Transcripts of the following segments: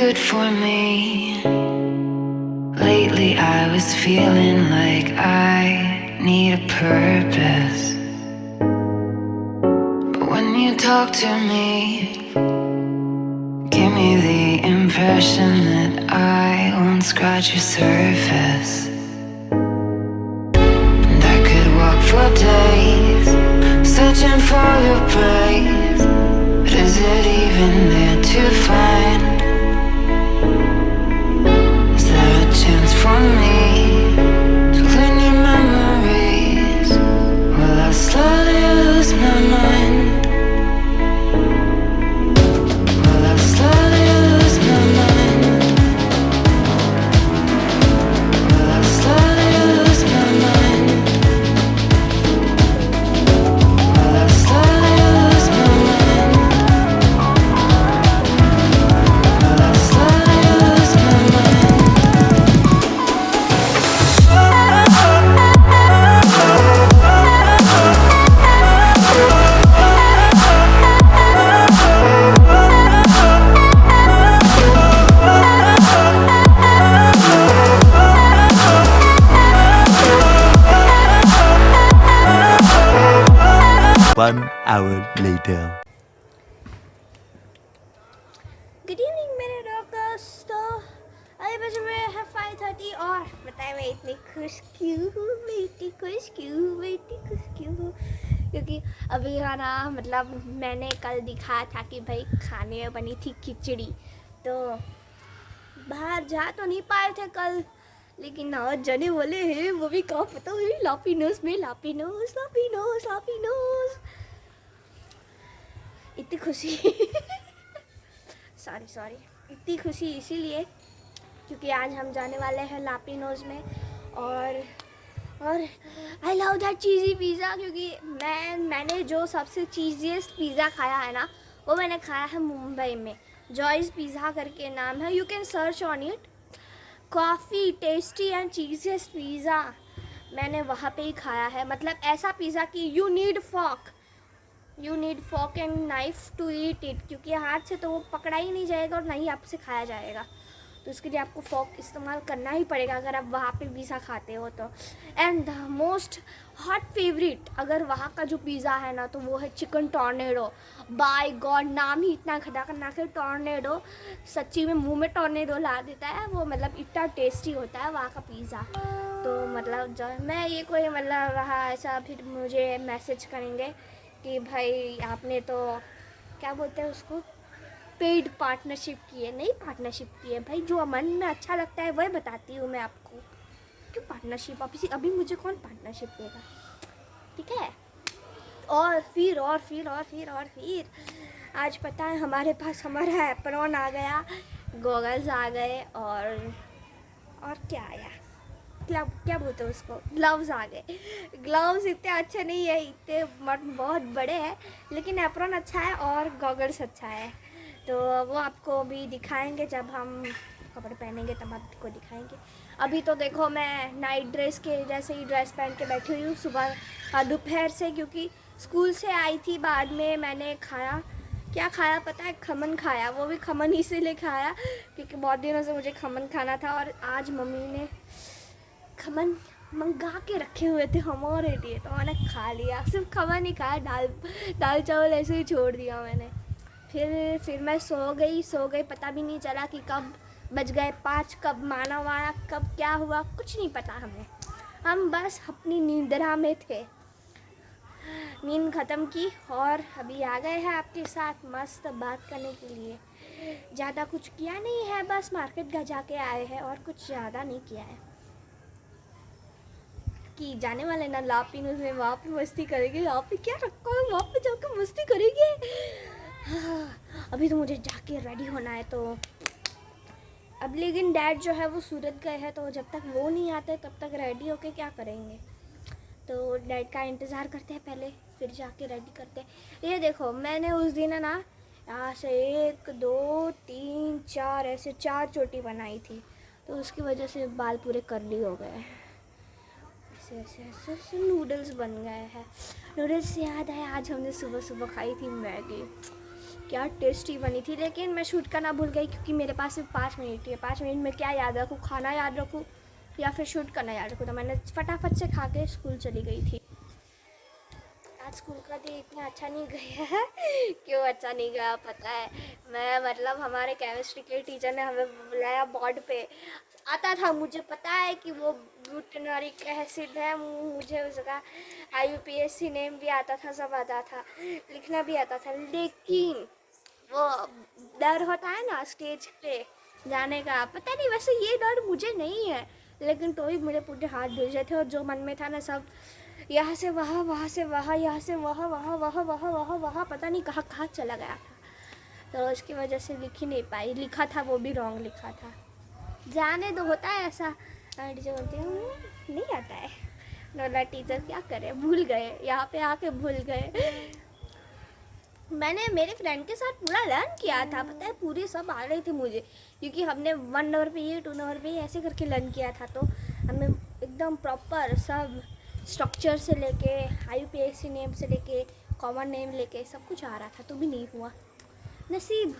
good for me. Lately I was feeling like I need a purpose. But when you talk to me, give me the impression that I won't scratch your surface. And I could walk for days, searching for your praise. But is it even there to find? Is there a chance for me to learn your memories? Will I slowly lose my mind? Will I slowly lose my mind? Will I slowly lose my mind? Will I slowly lose my mind? Will I slowly lose my mind? 1 hour later. Good evening मेरे दोस्तों। अभी बजे में है 5:30 और बताए मैं इतनी खुश क्यों हूँ, मैं इतनी खुश क्यों हूँ, मैं इतनी खुश क्यों हूँ, क्योंकि अभी है ना, मतलब मैंने कल दिखाया था कि भाई खाने में बनी थी खिचड़ी, तो बाहर जा तो नहीं पाए थे कल, लेकिन ना जने बोले हैं वो भी कहाँ पता हुई लापिनोस में, लापिनोस लापिनोस लापिनोस, इतनी खुशी सॉरी इतनी खुशी इसीलिए क्योंकि आज हम जाने वाले हैं लापिनोज में। और I love that cheesy pizza, क्योंकि मैंने जो सबसे चीज़ीएस्ट पिज़्ज़ा खाया है ना, वो मैंने खाया है मुंबई में। जॉयज़ पिज़्ज़ा करके नाम है, you can search on it. काफ़ी टेस्टी एंड चीज़ीएस्ट पिज़्ज़ा मैंने वहाँ पे ही खाया है। मतलब ऐसा पिज़्ज़ा कि you need fork and knife to eat it, क्योंकि हाथ से तो वो पकड़ा ही नहीं जाएगा और ना ही आपसे खाया जाएगा, तो उसके लिए आपको फॉक इस्तेमाल करना ही पड़ेगा अगर आप वहाँ पे पिज़्ज़ा खाते हो तो। And the most hot favourite अगर वहाँ का जो पिज़्ज़ा है ना, तो वो है चिकन टॉर्नेडो। बाय गॉड, नाम ही इतना खतरनाक है टॉर्नेडो, सच्ची में मुंह में टॉर्नेडो ला देता है वो। मतलब इतना टेस्टी होता है वहाँ का पिज़्ज़ा। तो मतलब जो मैं ये कोई मतलब रहा ऐसा, फिर मुझे मैसेज करेंगे कि भाई आपने तो क्या बोलते हैं उसको, पेड पार्टनरशिप की है। नहीं पार्टनरशिप की है भाई, जो मन में अच्छा लगता है वही बताती हूँ मैं आपको। क्यों पार्टनरशिप, अभी मुझे कौन पार्टनरशिप देगा, ठीक है। और फिर आज पता है हमारे पास हमारा एप्रॉन आ गया, गॉगल्स आ गए, और क्या आया, क्या बोलते हैं उसको, ग्लव्स आ गए। ग्लव्स इतने अच्छे नहीं है, इतने बहुत बड़े हैं, लेकिन एप्रॉन अच्छा है और गॉगल्स अच्छा है। तो वो आपको भी दिखाएंगे, जब हम कपड़े पहनेंगे तब आपको दिखाएंगे। अभी तो देखो मैं नाइट ड्रेस के जैसे ही ड्रेस पहन के बैठी हुई हूँ सुबह दोपहर से, क्योंकि स्कूल से आई थी। बाद में मैंने क्या खाया पता है, खमन खाया। वो भी खमन इसीलिए खाया क्योंकि बहुत दिनों से मुझे खमन खाना था, और आज मम्मी ने खमन मंगा के रखे हुए थे हमारे लिए, तो मैंने खा लिया। सिर्फ खमन ही खाया, दाल चावल ऐसे ही छोड़ दिया मैंने। फिर मैं सो गई, पता भी नहीं चला कि कब बज गए 5, कब मानव आया, कब क्या हुआ, कुछ नहीं पता हमें। हम बस अपनी निद्रा में थे, नींद ख़त्म की और अभी आ गए हैं आपके साथ मस्त बात करने के लिए। ज़्यादा कुछ किया नहीं है, बस मार्केट जाके आए हैं और कुछ ज़्यादा नहीं किया है। कि जाने वाले ना लापिनोस में, वहाँ पे मस्ती करेंगे। यहाँ पे क्या रखा है, वहाँ पे जाकर मस्ती करेंगे। अभी तो मुझे जाके रेडी होना है, तो अब लेकिन डैड जो है वो सूरत गए हैं, तो जब तक वो नहीं आते तब तक रेडी होके क्या करेंगे। तो डैड का इंतज़ार करते हैं पहले, फिर जाके रेडी करते हैं। ये देखो मैंने उस दिन है ना, यहाँ से 1 2 3 4 ऐसे 4 चोटी बनाई थी, तो उसकी वजह से बाल पूरे कर्ली हो गए। ऐसे नूडल्स बन गए हैं। नूडल्स से याद आया, आज हमने सुबह खाई थी मैगी। क्या टेस्टी बनी थी। लेकिन मैं शूट करना भूल गई क्योंकि मेरे पास सिर्फ 5 मिनट ही है। 5 मिनट में क्या याद रखूँ, खाना याद रखूँ या फिर शूट करना याद रखूँ। तो मैंने फटाफट से खा के स्कूल चली गई थी। आज स्कूल का दिन इतना अच्छा नहीं गया है। क्यों अच्छा नहीं गया पता है? मैं मतलब हमारे केमिस्ट्री के टीचर ने हमें बुलाया बोर्ड पे। आता था, मुझे पता है कि वो ब्यूटेनरिक एसिड है, मुझे उसका IUPAC नेम भी आता था, सब आता था, लिखना भी आता था। लेकिन वो डर होता है ना स्टेज पे जाने का, पता नहीं वैसे ये डर मुझे नहीं है, लेकिन तो ही मुझे पूरे हाथ भेजे थे और जो मन में था ना सब यहाँ से वहाँ, वहाँ से वहाँ, यहाँ से वहाँ, वहाँ वहाँ वहाँ वहाँ वहाँ पता नहीं कहाँ कहाँ चला गया था। तो उसकी वजह से लिख ही नहीं पाई। लिखा था वो भी रॉन्ग लिखा था। जाने दो, होता है ऐसा। टीचर बोलती हूँ नहीं आता है। नोला टीचर क्या करे, भूल गए, यहाँ पे आके भूल गए। मैंने मेरे फ्रेंड के साथ पूरा लर्न किया था, पता है, पूरी सब आ रही थी मुझे, क्योंकि हमने 1 नंबर पे ये 2 नंबर पे ऐसे करके लर्न किया था। तो हमें एकदम प्रॉपर सब स्ट्रक्चर से लेके IUPAC नेम से लेके कॉमन नेम लेके सब कुछ आ रहा था, तो भी नहीं हुआ। नसीब,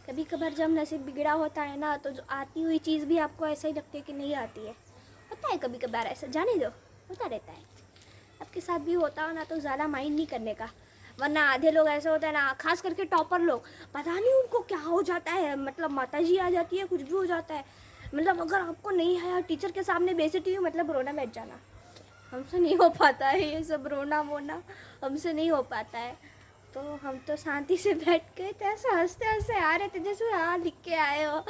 कभी कभार जब नसीब बिगड़ा होता है ना, तो जो आती हुई चीज़ भी आपको ऐसा ही लगती है कि नहीं आती है। होता है कभी कभार ऐसा, जाने दो, होता रहता है। आपके साथ भी होता हो ना, तो ज़्यादा माइंड नहीं करने का। वरना आधे लोग ऐसे होते हैं ना, खास करके टॉपर लोग, पता नहीं उनको क्या हो जाता है, मतलब माताजी आ जाती है, कुछ भी हो जाता है। मतलब अगर आपको नहीं आया टीचर के सामने बेइज्जती हुई, मतलब रोना बैठ जाना। हमसे नहीं हो पाता है ये सब, रोना वोना हमसे नहीं हो पाता है। तो हम तो शांति से बैठ गए थे, ऐसे हंसते हंसते आ रहे थे जैसे हाँ लिख के आए हो।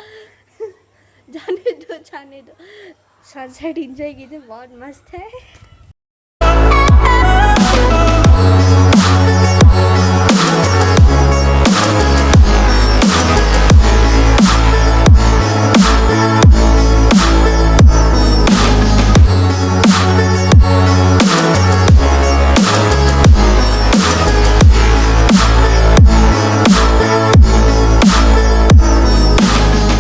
जाने दो जाने दो। सनसेट इंजॉय कीजिए, बहुत मस्त है।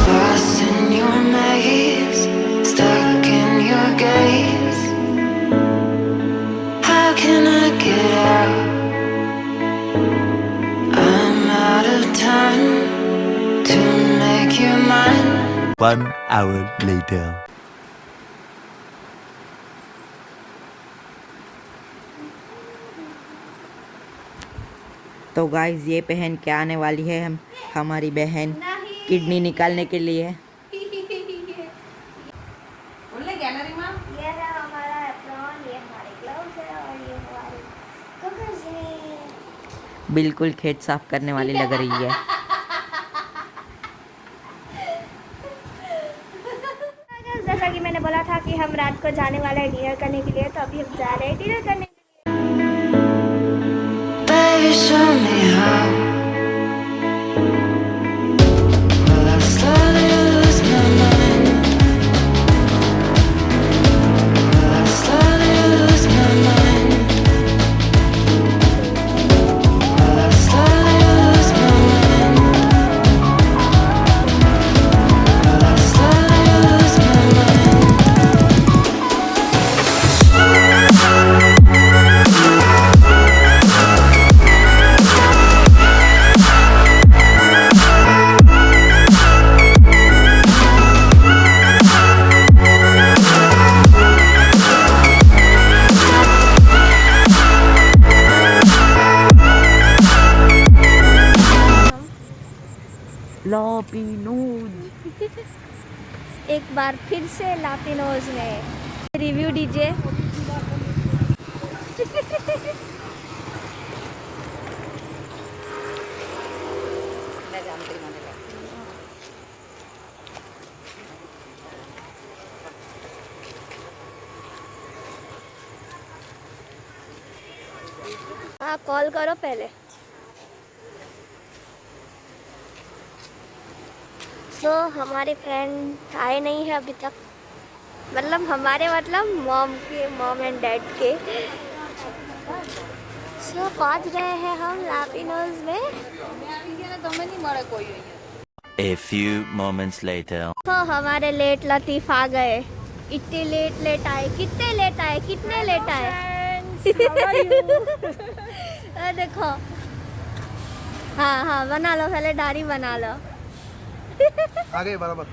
Lost in your maze, stuck in your gaze. How can I get out? I'm out of time to make you mine. 1 hour later. तो गाइस ये पहन के आने वाली है हमारी बहन किडनी निकालने के लिए। ये है हमारा एप्रॉन, ये हमारे ग्लव्स है और ये हमारे गॉगल्स हैं। बिल्कुल खेत साफ करने वाली लग रही है। जैसा कि मैंने बोला था कि हम रात को जाने वाले हैं डिनर करने के लिए, तो अभी हम जा रहे हैं डिनर करने के लिए। Baby, show me how. Will I slowly lose my mind? Will I slowly lose my mind? Will I slowly lose my mind? Will I slowly lose my mind? La Pino'z एक बार फिर से लापिनोज में रिव्यू दीजिए। हाँ, कॉल करो पहले। तो हमारे फ्रेंड आए नहीं है अभी तक, मतलब हमारे मॉम एंड डैड के। सो पहुंच गए हैं हम लापिनोज में। A few moments later. तो हमारे लेट लतीफ़ आ गए। इतने लेट आए, कितने लेट आए, कितने लेट आए। देखो हाँ हाँ बना लो, पहले दाढ़ी बना लो। आ गए बराबर।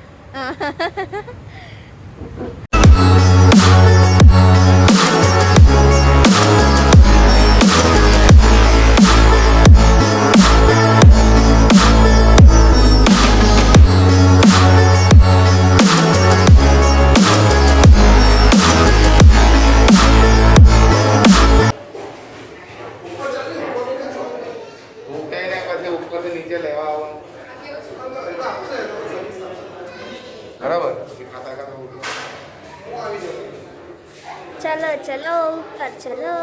चलो चलो ऊपर चलो।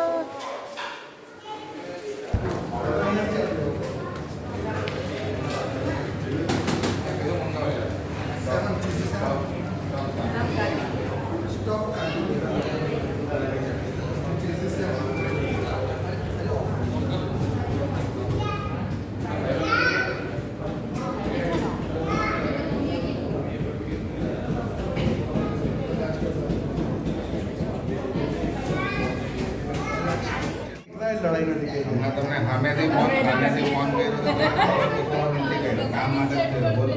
લડાઈ નથી કરી તમને સામેથી ફોન કર્યો કામ માટે જ થયો. બોલો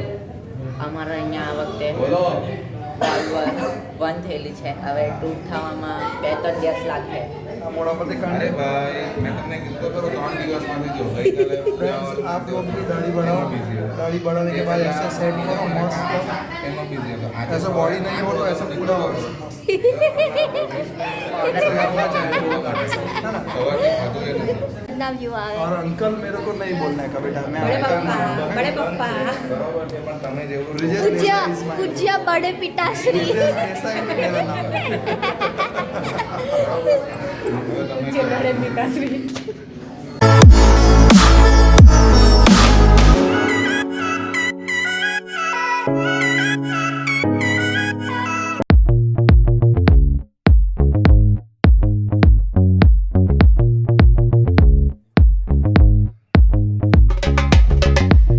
અમારા અહીંયા આ વખતે બોલો કોલ બંધ થયેલી છે. હવે ટૂંક થવામાં 2-3 દિવસ લાગશે. આ મોડા પરથી અરે કાંડે ભાઈ મેં તમને કીધું તો ખરો 3 દિવસમાંથી જો ગઈકાલે फ्रेंड्स आप लोग भी दाढ़ी बढ़ाओ, दाढ़ी बढ़ाने के बाद ऐसा सेट करो मस्त। એમાં બીજી હતો ऐसा बॉडी नहीं हो तो ऐसा पूरा हो। Love you all. और अंकल मेरे को नहीं बोलना है कभी मैं बड़े अंकल पप्पा, नहीं बोलूंगा। बड़े पप्पा। બરાબર છે પણ તમે જેવું ब्रिजेश पूज्य देसाई is my- पूज्य बड़े पिताश्री। ब्रिजेश देसाई मेरा नाम है। હવે તમે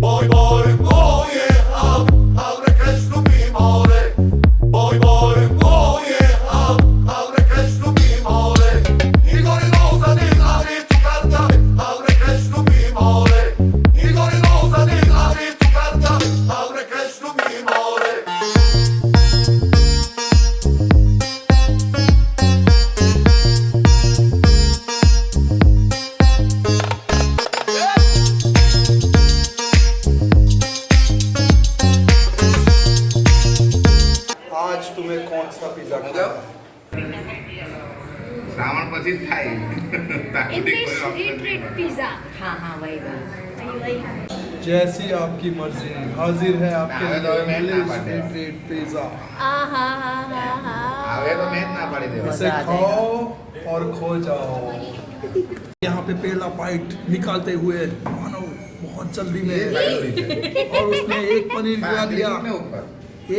Boy, boy, boy, yeah, abre Cristo mi more. Boy, boy, boy, yeah, abre Cristo mi more. Igor Rosa di abre tu carta, abre Cristo mi more. Igor Rosa di abre tu carta, abre Cristo mi more. आज तुम्हें कौन सा pizza खाना है? શ્રાવણ પછી જ થાય English retreat pizza. हाँ हाँ वही बात। जैसी आपकी मर्जी, हाजिर है आपके ना, तो मैं ना इंग्लिश पाते। Retreat pizza. आहा हा हा हा। હવે તો મેં જ ના પાડી દેવા इसे मजा आ खाओ और खो जाओ। यहाँ पे पहला बाइट निकालते हुए मानो बहुत जल्दी में और उसने एक पनीर गिरा दिया, ને ઉપર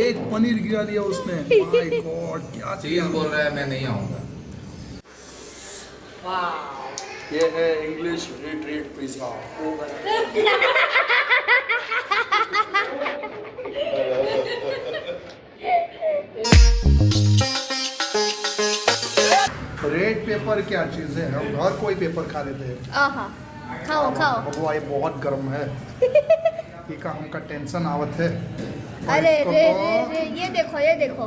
एक पनीर गिरा दिया उसने। माय गॉड क्या चीज किया। बोल रहा है मैं नहीं आऊंगा ये है English retreat pizza. Red pepper क्या चीज है? हम हर कोई पेपर खा लेते हैं। आहा खाओ खाओ। बबुआ ये बहुत गर्म है। ये का हमका टेंशन आवत है। और अरे इसको रे तो- रे रे ये देखो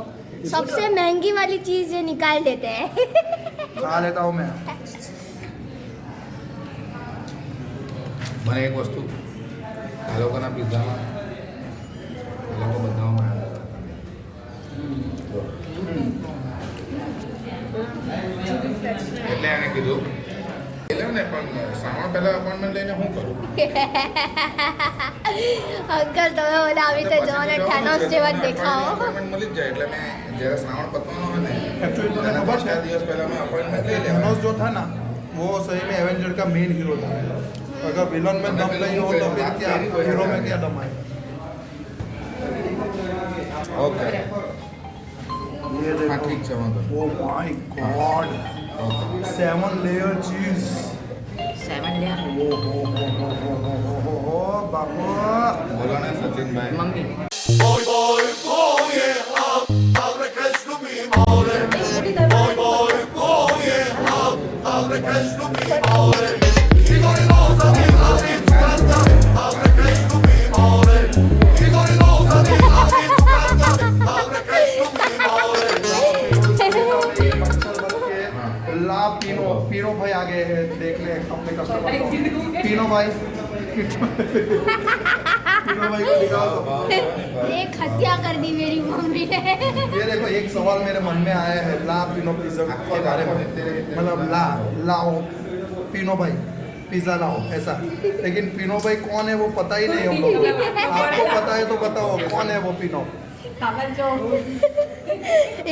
सबसे महंगी वाली चीज ये निकाल देते हैं। खा लेता हूँ मैं। મને એક વસ્તુ આ લોકોના પિઝામાં એ લોકો બધામાં એટલે એને કીધું એટલે ને પણ શ્રાવણ પહેલા અપોઇન્ટમેન્ટ લઈને શું કરું અંકલ તમે મને આવી રીતે જો ને થેનોસ જેવા જ દેખાઓ। અપોઇન્ટમેન્ટ મળી જ જાય એટલે મેં જ્યારે શ્રાવણ પતવાનો હોય ને Actually તમને એના ખબર છે? 4 દિવસ પહેલા મેં અપોઇન્ટમેન્ટ લઈ લેવાનું थैनोस जो था ना वो सही में एवेंजर का मेन हीरो था। अगर विलन में दम नहीं हो तो फिर क्या हीरो में क्या दम आएगा? ઓકે ये હા ઠીક देखो। છે વાંધો નહીં. Oh my God okay 7 layer चीज। 7 लेयर ओ बाबू બોલો ને સચિનભાઈ mummy. Boy, boy, boy, yeah, abre Cristo mi more. Boy, boy, boy, yeah, abre Cristo mi more. Igorinosa mi canta, abre Cristo mi more. Igorinosa mi canta, abre Cristo mi more. ला पीनो पीनो भाई आ गए हैं देखने अपने customer को पीनो भाई पीनो भाई को दिखाओ एक हत्या कर दी मेरी मम्मी ने। ये देखो एक सवाल मेरे मन में आया है ला पीनो पिज्जा के बारे में मतलब लाओ पीनो भाई पिज्जा लाओ ऐसा लेकिन पीनो भाई कौन है वो पता ही नहीं हम लोग आपको पता है तो बताओ कौन है वो पीनो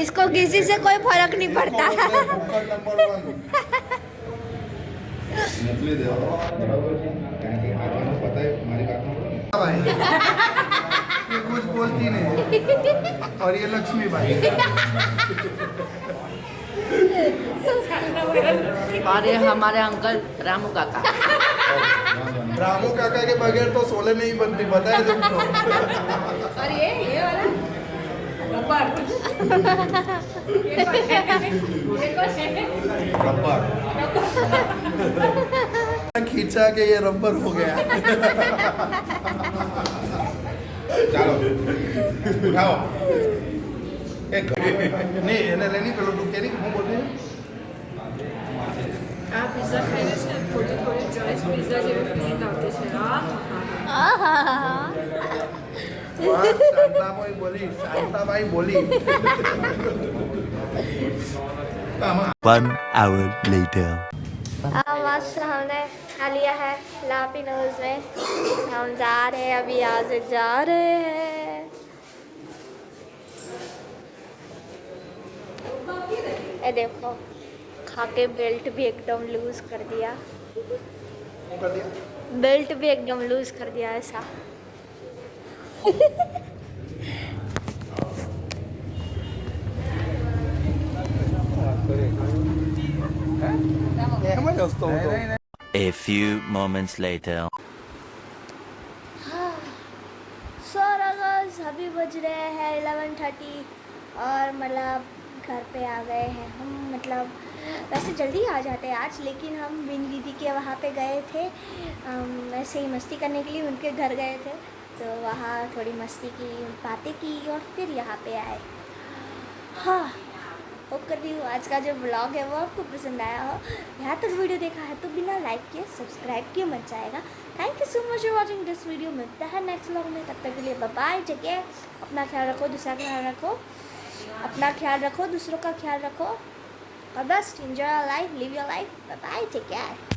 इसको किसी से कोई फर्क नहीं पड़ता। नंबर 1 મોકલી દેવો બરાબર છે કારણ કે આપણને પતા है મારી વાતમાં भाई ये कुछ बोलती नहीं है और ये लक्ष्मी भाई और ये हमारे अंकल रामू काका। रामू काका के बगैर तो सोले नहीं बनती बताए तुमको और ये वाला रबर રબર खींचा के ये रबर हो गया ચાલો ઉઠાવો એક नहीं એને લેની પેલો તું કેરી હું બોલતી આ પિઝા ખાઈને છે ને થોડી થોડી ચોઈસ પિઝા જેવી ફીલ આવતી છે वाह शांताबाई बोली शांताबाई बोली 1 hour later. मस्त हमने खा लिया है लापिनोज में। हम जा रहे हैं अभी यहाँ से जा रहे हैं। ये देखो खा के बेल्ट भी एकदम लूज कर दिया बेल्ट भी एकदम लूज कर दिया ऐसा। A few moments later. सो अभी बज रहे हैं 11:30 और मतलब घर पे आ गए हैं हम। मतलब वैसे जल्दी आ जाते हैं आज लेकिन हम बिन दीदी के वहाँ पे गए थे ऐसे ही मस्ती करने के लिए उनके घर गए थे तो वहाँ थोड़ी मस्ती की बातें की और फिर यहाँ पे आए। हाँ होप करती हूँ आज का जो ब्लॉग है वो आपको पसंद आया हो। यहाँ तक वीडियो देखा है तो बिना लाइक किए सब्सक्राइब किए मत जाएगा। Thank you so much for watching this video. मिलता है नेक्स्ट व्लॉग में तब तक के लिए बाय बाय। जगह अपना ख्याल रखो दूसरा ख्याल रखो अपना ख्याल रखो दूसरों का ख्याल रखो और बस enjoy your life live your life bye bye take care.